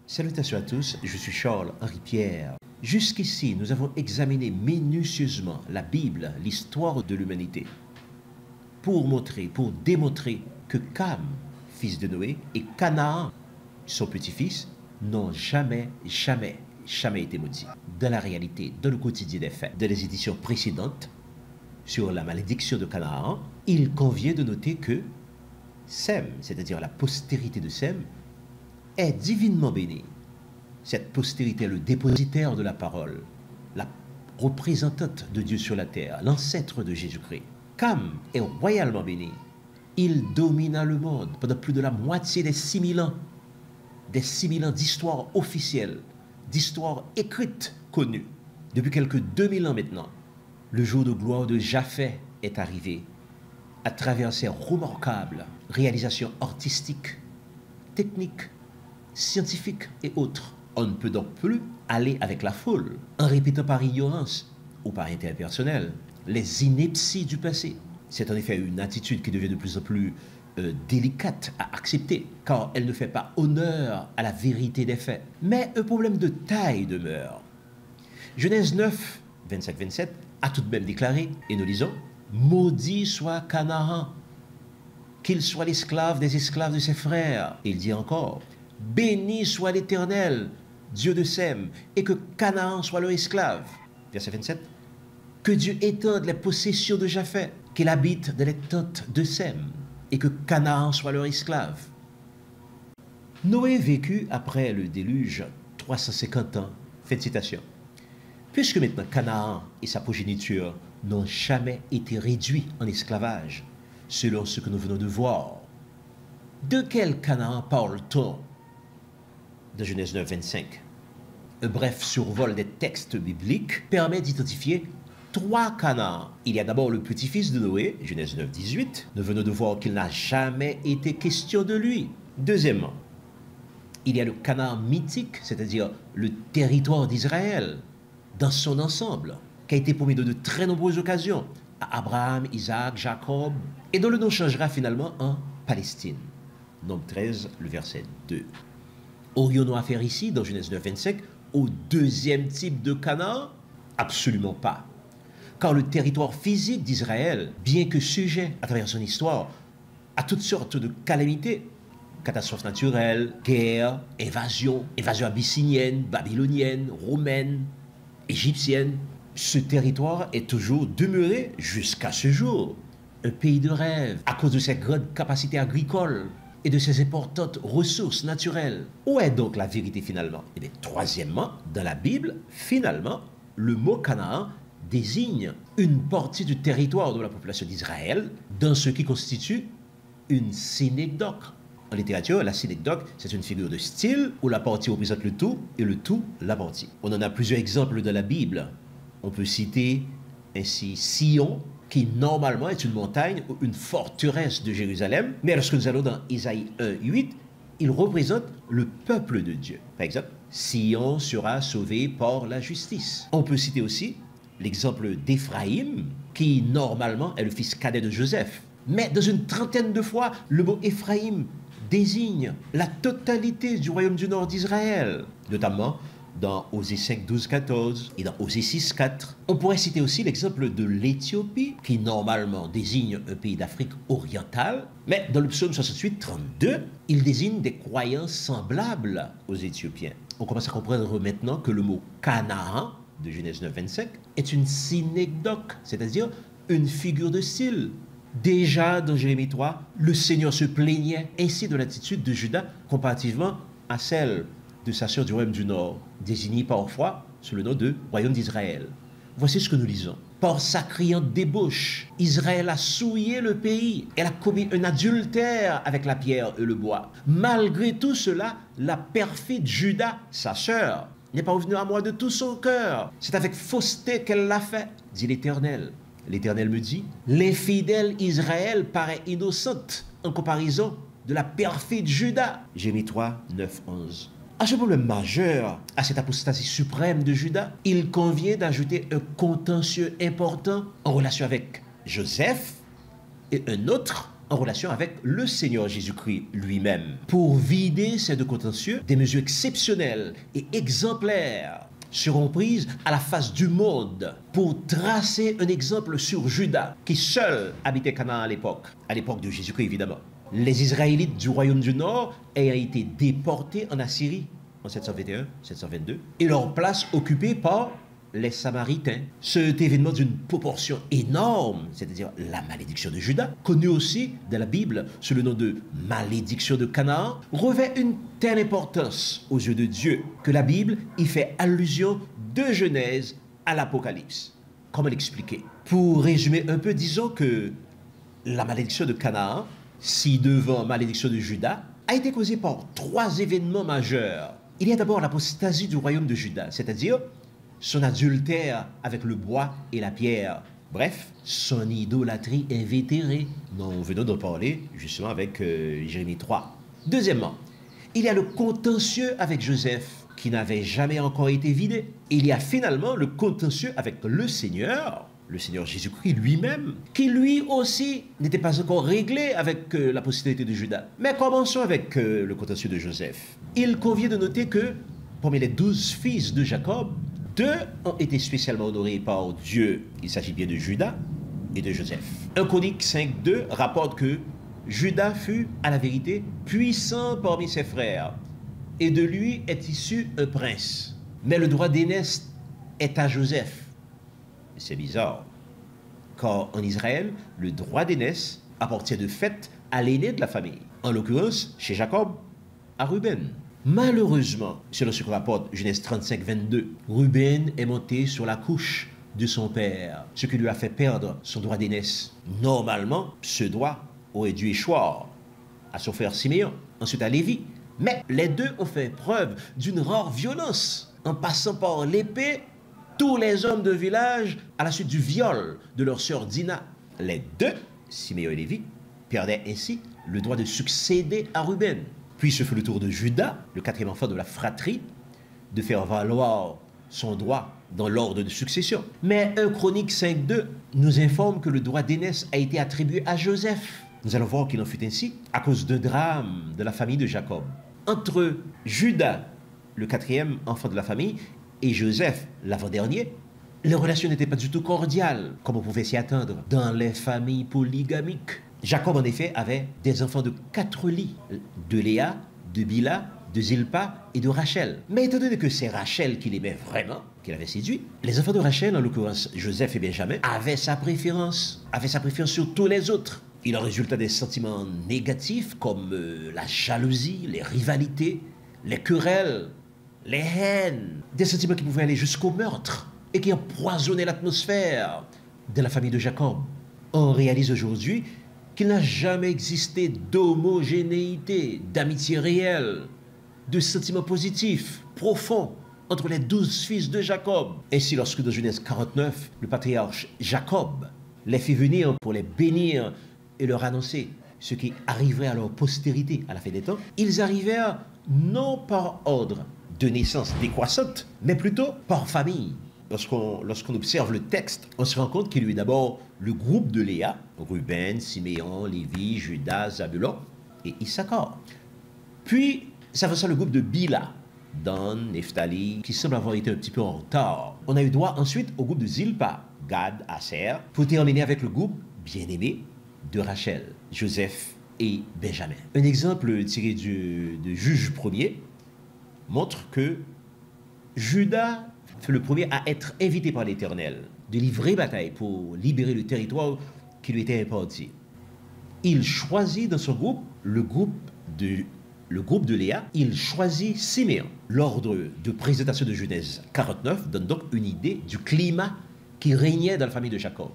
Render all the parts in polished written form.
Salutations à tous, je suis Charles-Henri Pierre. Jusqu'ici, nous avons examiné minutieusement la Bible, l'histoire de l'humanité, pour démontrer que Cam, fils de Noé, et Canaan, son petit-fils, n'ont jamais été maudits. Dans la réalité, dans le quotidien des faits, dans les éditions précédentes, sur la malédiction de Canaan, il convient de noter que Sem, c'est-à-dire la postérité de Sem, est divinement bénie. Cette postérité est le dépositaire de la parole, la représentante de Dieu sur la terre, l'ancêtre de Jésus-Christ. Cam est royalement béni. Il domina le monde pendant plus de la moitié des 6000 ans, d'histoire officielle, d'histoire écrite connue. Depuis quelques 2000 ans maintenant, le jour de gloire de Japheth est arrivé à travers ses remarquables réalisations artistiques, techniques, scientifiques et autres. On ne peut donc plus aller avec la foule en répétant par ignorance ou par intérêt personnel les inepties du passé. C'est en effet une attitude qui devient de plus en plus délicate à accepter, car elle ne fait pas honneur à la vérité des faits. Mais un problème de taille demeure. Genèse 9, 25-27 a tout de même déclaré, et nous lisons, « Maudit soit Canaan, qu'il soit l'esclave des esclaves de ses frères. » Il dit encore, « Béni soit l'Éternel, Dieu de Sem, et que Canaan soit leur esclave. » Verset 27, « Que Dieu étende les possessions de Japheth, qu'il habite dans les tentes de Sem, et que Canaan soit leur esclave. » Noé vécut après le déluge 350 ans. Fin de citation. Puisque maintenant Canaan et sa progéniture n'ont jamais été réduits en esclavage, selon ce que nous venons de voir, de quel Canaan parle-t-on dans Genèse 9, 25? Un bref survol des textes bibliques permet d'identifier 3 Canaan. Il y a d'abord le petit-fils de Noé, Genèse 9, 18. Nous venons de voir qu'il n'a jamais été question de lui. Deuxièmement, il y a le Canaan mythique, c'est-à-dire le territoire d'Israël, dans son ensemble, qui a été promis de très nombreuses occasions à Abraham, Isaac, Jacob, et dont le nom changera finalement en Palestine. Nombre 13, le verset 2. Aurions-nous affaire ici, dans Genèse 9, 25, au deuxième type de Canaan? Absolument pas. Car le territoire physique d'Israël, bien que sujet à travers son histoire à toutes sortes de calamités, catastrophes naturelles, guerres, invasions abyssiniennes, babyloniennes, romaines, égyptienne, ce territoire est toujours demeuré jusqu'à ce jour un pays de rêve à cause de ses grandes capacités agricoles et de ses importantes ressources naturelles. Où est donc la vérité finalement? Eh bien, troisièmement, dans la Bible, finalement, le mot Canaan désigne une partie du territoire de la population d'Israël dans ce qui constitue une synecdoque. En littérature, la synecdoque, c'est une figure de style où la partie représente le tout et le tout la partie. On en a plusieurs exemples dans la Bible. On peut citer ainsi Sion, qui normalement est une montagne ou une forteresse de Jérusalem, mais lorsque nous allons dans Isaïe 1, 8, il représente le peuple de Dieu. Par exemple, Sion sera sauvé par la justice. On peut citer aussi l'exemple d'Éphraïm, qui normalement est le fils cadet de Joseph. Mais dans une trentaine de fois, le mot Éphraïm désigne la totalité du royaume du nord d'Israël, notamment dans Osée 5, 12, 14 et dans Osée 6, 4. On pourrait citer aussi l'exemple de l'Éthiopie, qui normalement désigne un pays d'Afrique orientale, mais dans le psaume 68, 32, il désigne des croyants semblables aux Éthiopiens. On commence à comprendre maintenant que le mot Canaan, de Genèse 9, 25, est une synecdoque, c'est-à-dire une figure de style. Déjà dans Jérémie 3, le Seigneur se plaignait ainsi de l'attitude de Juda comparativement à celle de sa sœur du royaume du Nord, désignée parfois sous le nom de royaume d'Israël. Voici ce que nous lisons. Par sa criante débauche, Israël a souillé le pays. Elle a commis un adultère avec la pierre et le bois. Malgré tout cela, la perfide Juda, sa sœur, n'est pas revenue à moi de tout son cœur. C'est avec fausseté qu'elle l'a fait, dit l'Éternel. L'Éternel me dit, l'infidèle Israël paraît innocente en comparaison de la perfide Juda. Jérémie 3, 9, 11. À ce problème majeur, à cette apostasie suprême de Juda, il convient d'ajouter un contentieux important en relation avec Joseph et un autre en relation avec le Seigneur Jésus-Christ lui-même. Pour vider ces deux contentieux, des mesures exceptionnelles et exemplaires seront prises à la face du monde pour tracer un exemple sur Juda, qui seul habitait Canaan à l'époque de Jésus-Christ évidemment. Les Israélites du royaume du Nord ayant été déportés en Assyrie en 721-722 et leur place occupée par les Samaritains. Cet événement d'une proportion énorme, c'est-à-dire la malédiction de Juda, connue aussi dans la Bible sous le nom de malédiction de Canaan, revêt une telle importance aux yeux de Dieu que la Bible y fait allusion de Genèse à l'Apocalypse. Comment l'expliquer? Pour résumer un peu, disons que la malédiction de Canaan, ci-devant malédiction de Juda, a été causée par 3 événements majeurs. Il y a d'abord l'apostasie du royaume de Juda, c'est-à-dire son adultère avec le bois et la pierre. Bref, son idolâtrie invétérée. Nous venons d'en parler justement avec Jérémie 3. Deuxièmement, il y a le contentieux avec Joseph qui n'avait jamais encore été vidé. Il y a finalement le contentieux avec le Seigneur Jésus-Christ lui-même, qui lui aussi n'était pas encore réglé avec la postérité de Juda. Mais commençons avec le contentieux de Joseph. Il convient de noter que parmi les 12 fils de Jacob, 2 ont été spécialement honorés par Dieu. Il s'agit bien de Juda et de Joseph. 1 Chronique 5:2 rapporte que Juda fut, à la vérité, puissant parmi ses frères, et de lui est issu un prince. Mais le droit d'aînesse est à Joseph. C'est bizarre, car en Israël, le droit d'aînesse appartient de fait à l'aîné de la famille. En l'occurrence, chez Jacob, à Ruben. Malheureusement, selon ce que rapporte Genèse 35:22, Ruben est monté sur la couche de son père, ce qui lui a fait perdre son droit d'aînesse. Normalement, ce droit aurait dû échoir à son frère Siméon, ensuite à Lévi. Mais les 2 ont fait preuve d'une rare violence, en passant par l'épée tous les hommes de village à la suite du viol de leur sœur Dina. Les 2, Siméon et Lévi, perdaient ainsi le droit de succéder à Ruben. Puis ce fut le tour de Juda, le 4e enfant de la fratrie, de faire valoir son droit dans l'ordre de succession. Mais 1 Chronique 5:2 nous informe que le droit d'aînesse a été attribué à Joseph. Nous allons voir qu'il en fut ainsi à cause de drames de la famille de Jacob. Entre Juda, le 4e enfant de la famille, et Joseph, l'avant-dernier, les relations n'étaient pas du tout cordiales, comme on pouvait s'y attendre dans les familles polygamiques. Jacob, en effet, avait des enfants de 4 lits, de Léa, de Bila, de Zilpa et de Rachel. Mais étant donné que c'est Rachel qu'il aimait vraiment, qu'il avait séduit, les enfants de Rachel, en l'occurrence Joseph et Benjamin, avaient sa préférence sur tous les autres. Il en résulta des sentiments négatifs comme la jalousie, les rivalités, les querelles, les haines, des sentiments qui pouvaient aller jusqu'au meurtre et qui empoisonnaient l'atmosphère de la famille de Jacob. On réalise aujourd'hui qu'il n'a jamais existé d'homogénéité, d'amitié réelle, de sentiments positifs, profonds, entre les 12 fils de Jacob. Ainsi, lorsque dans Genèse 49, le patriarche Jacob les fit venir pour les bénir et leur annoncer ce qui arriverait à leur postérité à la fin des temps, ils arrivèrent non par ordre de naissance décroissante, mais plutôt par famille. Lorsqu'on observe le texte, on se rend compte qu'il y a eu d'abord le groupe de Léa, Ruben, Siméon, Lévi, Judas, Zabulon et Issachar. Puis s'avança le groupe de Bila, Dan, Nephtali, qui semble avoir été un petit peu en retard. On a eu droit ensuite au groupe de Zilpa, Gad, Aser, pour terminer avec le groupe bien-aimé de Rachel, Joseph et Benjamin. Un exemple tiré de Juge 1er montre que Judas fut le premier à être invité par l'Éternel de livrer bataille pour libérer le territoire qui lui était imparti. Il choisit dans son groupe le groupe de Léa, il choisit Siméon. L'ordre de présentation de Genèse 49 donne donc une idée du climat qui régnait dans la famille de Jacob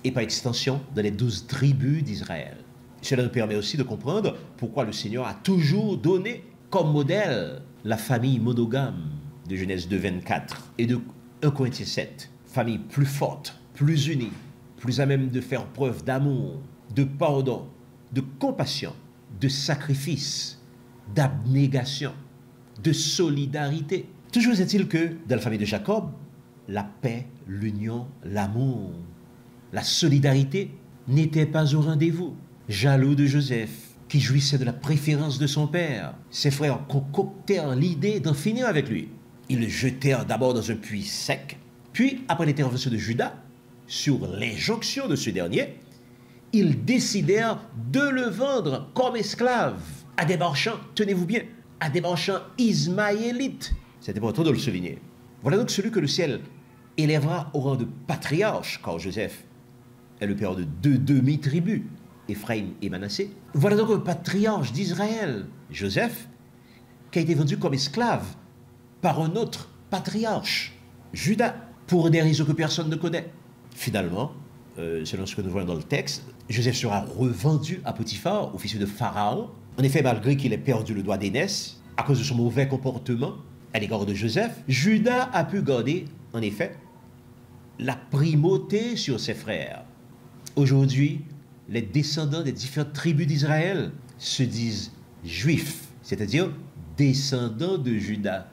et par extension dans les 12 tribus d'Israël. Cela nous permet aussi de comprendre pourquoi le Seigneur a toujours donné comme modèle la famille monogame de Genèse 2:24 et de 1 Corinthiens 7. Famille plus forte, plus unie, plus à même de faire preuve d'amour, de pardon, de compassion, de sacrifice, d'abnégation, de solidarité. Toujours est-il que dans la famille de Jacob, la paix, l'union, l'amour, la solidarité n'étaient pas au rendez-vous. Jaloux de Joseph, qui jouissait de la préférence de son père, ses frères concoctèrent l'idée d'en finir avec lui. Ils le jetèrent d'abord dans un puits sec, puis, après l'intervention de Judas, sur l'injonction de ce dernier, ils décidèrent de le vendre comme esclave à des marchands, tenez-vous bien, à des marchands ismaélites. C'est important de le souligner. Voilà donc celui que le ciel élèvera au rang de patriarche, car Joseph est le père de deux demi-tribus, Éphraïm et Manassé. Voilà donc un patriarche d'Israël, Joseph, qui a été vendu comme esclave par un autre patriarche, Judas, pour des raisons que personne ne connaît. Finalement, selon ce que nous voyons dans le texte, Joseph sera revendu à Potiphar, officier de Pharaon. En effet, malgré qu'il ait perdu le doigt d'aînesse, à cause de son mauvais comportement à l'égard de Joseph, Judas a pu garder, en effet, la primauté sur ses frères. Aujourd'hui, les descendants des différentes tribus d'Israël se disent juifs, c'est-à-dire descendants de Judas,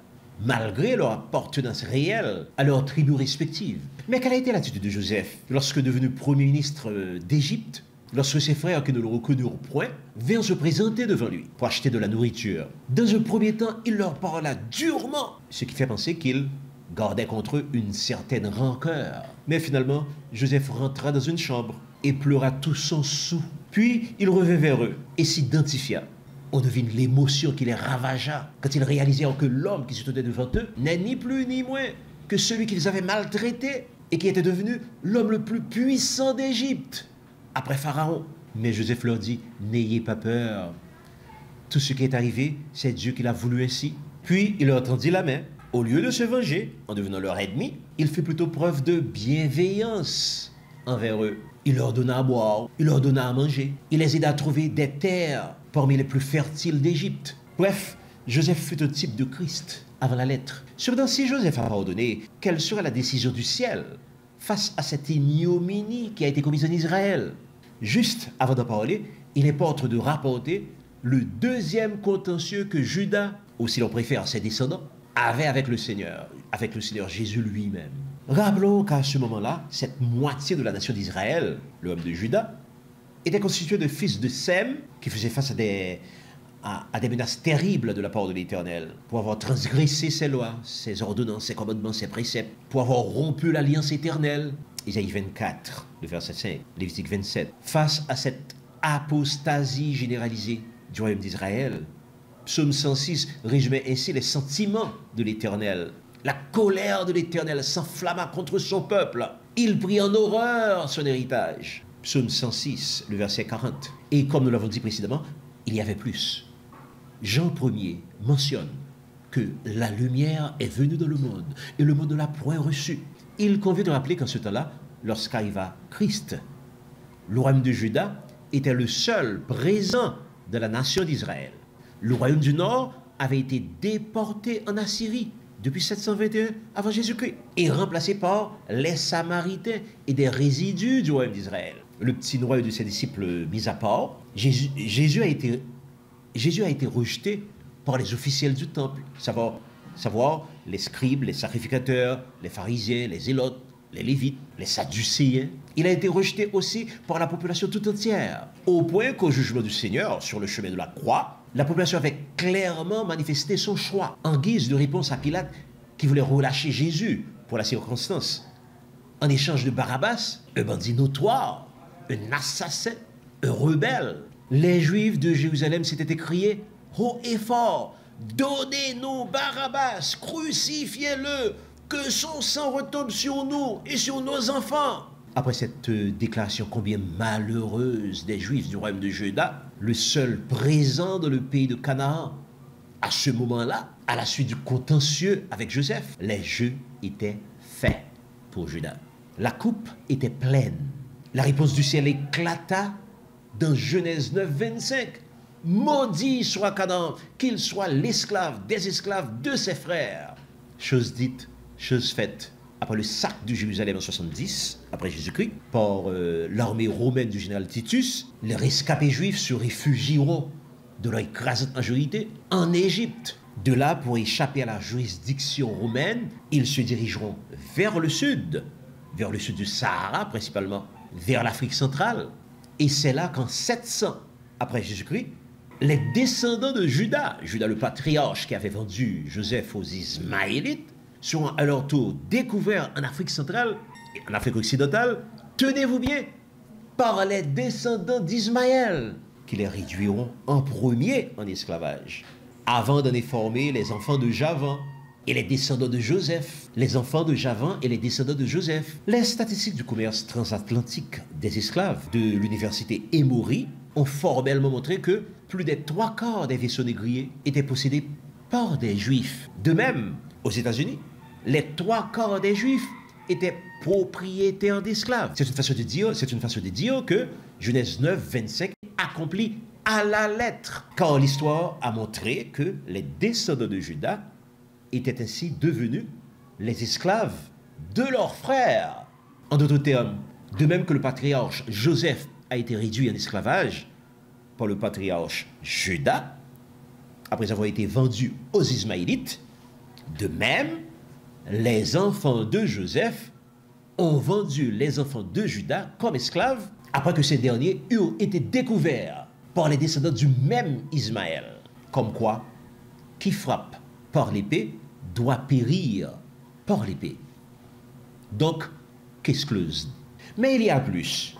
malgré leur appartenance réelle à leurs tribus respectives. Mais quelle a été l'attitude de Joseph lorsque devenu premier ministre d'Égypte, lorsque ses frères, qui ne le reconnurent point, vinrent se présenter devant lui pour acheter de la nourriture? Dans un premier temps, il leur parla durement, ce qui fait penser qu'il gardait contre eux une certaine rancœur. Mais finalement, Joseph rentra dans une chambre et pleura tout son soûl. Puis il revint vers eux et s'identifia. On devine l'émotion qui les ravagea quand ils réalisèrent que l'homme qui se tenait devant eux n'est ni plus ni moins que celui qu'ils avaient maltraité et qui était devenu l'homme le plus puissant d'Égypte, après Pharaon. Mais Joseph leur dit, n'ayez pas peur. Tout ce qui est arrivé, c'est Dieu qui l'a voulu ainsi. Puis il leur tendit la main. Au lieu de se venger en devenant leur ennemi, il fit plutôt preuve de bienveillance envers eux. Il leur donna à boire, il leur donna à manger, il les aida à trouver des terres parmi les plus fertiles d'Égypte. Bref, Joseph fut un type de Christ avant la lettre. Cependant, si Joseph a pardonné, quelle serait la décision du ciel face à cette ignominie qui a été commise en Israël? Juste avant d'en parler, il importe de rapporter le deuxième contentieux que Judas, ou si l'on préfère ses descendants, avait avec le Seigneur Jésus lui-même. Rappelons qu'à ce moment-là, cette moitié de la nation d'Israël, le homme de Juda, était constituée de fils de Sem qui faisaient face à des menaces terribles de la part de l'Éternel, pour avoir transgressé ses lois, ses ordonnances, ses commandements, ses préceptes, pour avoir rompu l'alliance éternelle. Isaïe 24, le verset 5, Lévitique 27. Face à cette apostasie généralisée du royaume d'Israël, Psaume 106 résumait ainsi les sentiments de l'Éternel. La colère de l'Éternel s'enflamma contre son peuple. Il prit en horreur son héritage. Psaume 106, le verset 40. Et comme nous l'avons dit précédemment, il y avait plus. Jean Ier mentionne que la lumière est venue dans le monde et le monde ne l'a point reçue. Il convient de rappeler qu'en ce temps-là, lorsqu'arriva Christ, le royaume de Juda était le seul présent de la nation d'Israël. Le royaume du Nord avait été déporté en Assyrie depuis 721 avant Jésus-Christ et remplacé par les Samaritains et des résidus du royaume d'Israël. Le petit Noé de ses disciples mis à part, Jésus a été rejeté par les officiels du temple, savoir les scribes, les sacrificateurs, les pharisiens, les zélotes, les lévites, les sadducéens. Il a été rejeté aussi par la population tout entière, au point qu'au jugement du Seigneur sur le chemin de la croix, la population avait clairement manifesté son choix en guise de réponse à Pilate qui voulait relâcher Jésus pour la circonstance. En échange de Barabbas, un bandit notoire, un assassin, un rebelle, les Juifs de Jérusalem s'étaient écriés haut et fort, « Donnez-nous Barabbas, crucifiez-le, que son sang retombe sur nous et sur nos enfants !» Après cette déclaration combien malheureuse des Juifs du royaume de Juda, le seul présent dans le pays de Canaan, à ce moment-là, à la suite du contentieux avec Joseph, les jeux étaient faits pour Juda. La coupe était pleine. La réponse du ciel éclata dans Genèse 9, 25. « Maudit soit Canaan, qu'il soit l'esclave des esclaves de ses frères. » Chose dite, chose faite. Après le sac de Jérusalem en 70, après Jésus-Christ, par l'armée romaine du général Titus, les rescapés juifs se réfugieront de leur écrasante majorité en Égypte. De là, pour échapper à la juridiction romaine, ils se dirigeront vers le sud du Sahara principalement, vers l'Afrique centrale, Et c'est là qu'en 700 après Jésus-Christ, les descendants de Juda, Juda le patriarche qui avait vendu Joseph aux Ismaélites, seront à leur tour découverts en Afrique centrale et en Afrique occidentale, tenez-vous bien, par les descendants d'Ismaël, qui les réduiront en premier en esclavage, avant d'en former les enfants de Javan et les descendants de Joseph, les enfants de Javan et les descendants de Joseph. Les statistiques du commerce transatlantique des esclaves de l'université Emory ont formellement montré que plus des 3/4 des vaisseaux négriers étaient possédés par des Juifs. De même, aux États-Unis, les 3/4 des Juifs étaient propriétaires d'esclaves. C'est une façon de dire que Genèse 9, 25 accomplit à la lettre. Car l'histoire a montré que les descendants de Juda étaient ainsi devenus les esclaves de leurs frères. En d'autres termes, de même que le patriarche Joseph a été réduit en esclavage par le patriarche Juda, après avoir été vendu aux Ismaélites, de même, les enfants de Joseph ont vendu les enfants de Juda comme esclaves après que ces derniers eurent été découverts par les descendants du même Ismaël. Comme quoi, qui frappe par l'épée doit périr par l'épée. Donc, qu'excluse. Mais il y a plus.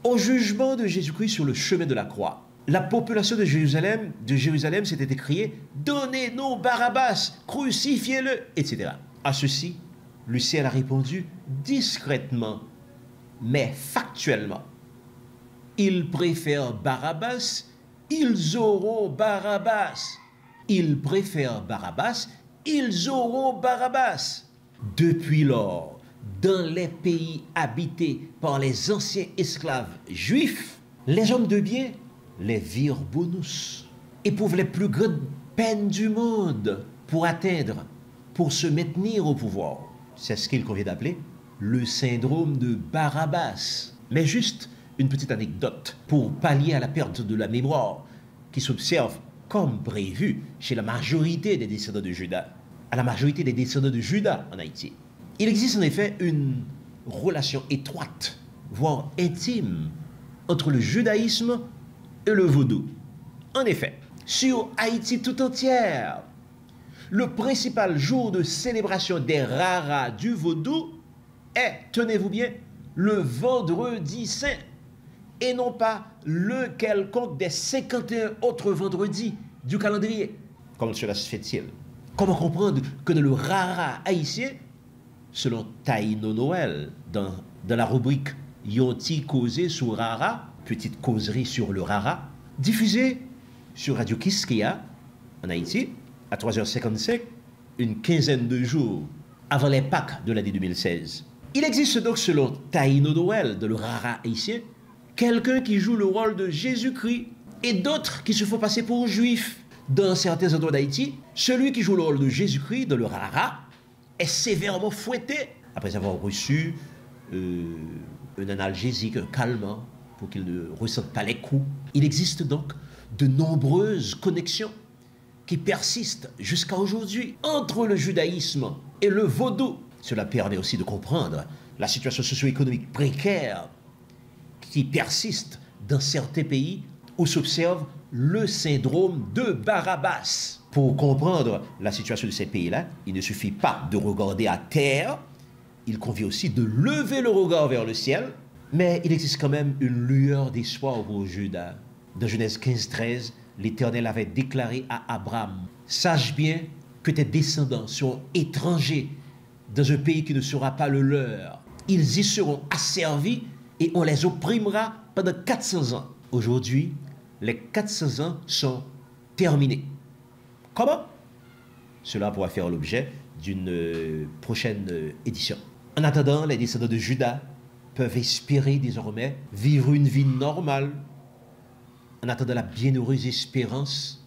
Au jugement de Jésus-Christ sur le chemin de la croix, la population de Jérusalem s'était écriée « Donnez-nous Barabbas, crucifiez-le », etc. À ceci, le ciel a répondu discrètement, mais factuellement. Ils préfèrent Barabbas, ils auront Barabbas. Ils préfèrent Barabbas, ils auront Barabbas. Depuis lors, dans les pays habités par les anciens esclaves juifs, les hommes de bien les virent bonus, éprouvent les plus grandes peines du monde pour se maintenir au pouvoir. C'est ce qu'il convient d'appeler le syndrome de Barabbas. Mais juste une petite anecdote pour pallier à la perte de la mémoire qui s'observe comme prévu chez la majorité des descendants de Juda, à la majorité des descendants de Juda en Haïti. Il existe en effet une relation étroite, voire intime, entre le judaïsme et le vaudou. En effet, sur Haïti tout entière, le principal jour de célébration des raras du vaudou est, tenez-vous bien, le vendredi saint, et non pas le quelconque des 51 autres vendredis du calendrier. Comment cela se fait-il? Comment comprendre que dans le rara haïtien, selon Taïno Noël, dans la rubrique Yonti causé sur rara, petite causerie sur le rara, diffusée sur Radio Kiskeya en Haïti, à 3h55, une quinzaine de jours avant les Pâques de l'année 2016. Il existe donc, selon Taïno Noël, dans le rara haïtien, quelqu'un qui joue le rôle de Jésus-Christ et d'autres qui se font passer pour juifs. Dans certains endroits d'Haïti, celui qui joue le rôle de Jésus-Christ dans le rara est sévèrement fouetté après avoir reçu un analgésique, un calmant, pour qu'il ne ressente pas les coups. Il existe donc de nombreuses connexions qui persistent jusqu'à aujourd'hui entre le judaïsme et le vaudou. Cela permet aussi de comprendre la situation socio-économique précaire qui persiste dans certains pays où s'observe le syndrome de Barabbas. Pour comprendre la situation de ces pays-là, il ne suffit pas de regarder à terre, il convient aussi de lever le regard vers le ciel, mais il existe quand même une lueur d'espoir pour Juda. Dans Genèse 15-13, l'Éternel avait déclaré à Abraham, « Sache bien que tes descendants seront étrangers dans un pays qui ne sera pas le leur. Ils y seront asservis et on les opprimera pendant 400 ans. » Aujourd'hui, les 400 ans sont terminés. Comment? Cela pourra faire l'objet d'une prochaine édition. En attendant, les descendants de Juda peuvent espérer désormais vivre une vie normale en attendant la bienheureuse espérance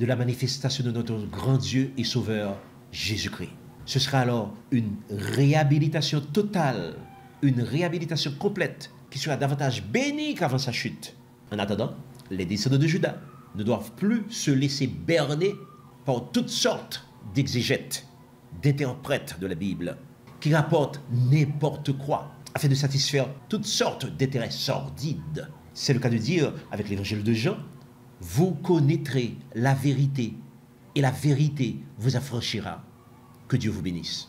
de la manifestation de notre grand Dieu et Sauveur Jésus-Christ. Ce sera alors une réhabilitation totale, une réhabilitation complète qui sera davantage bénie qu'avant sa chute. En attendant, les descendants de Juda ne doivent plus se laisser berner par toutes sortes d'exégètes, d'interprètes de la Bible, qui rapportent n'importe quoi afin de satisfaire toutes sortes d'intérêts sordides. C'est le cas de dire, avec l'évangile de Jean, vous connaîtrez la vérité et la vérité vous affranchira. Que Dieu vous bénisse.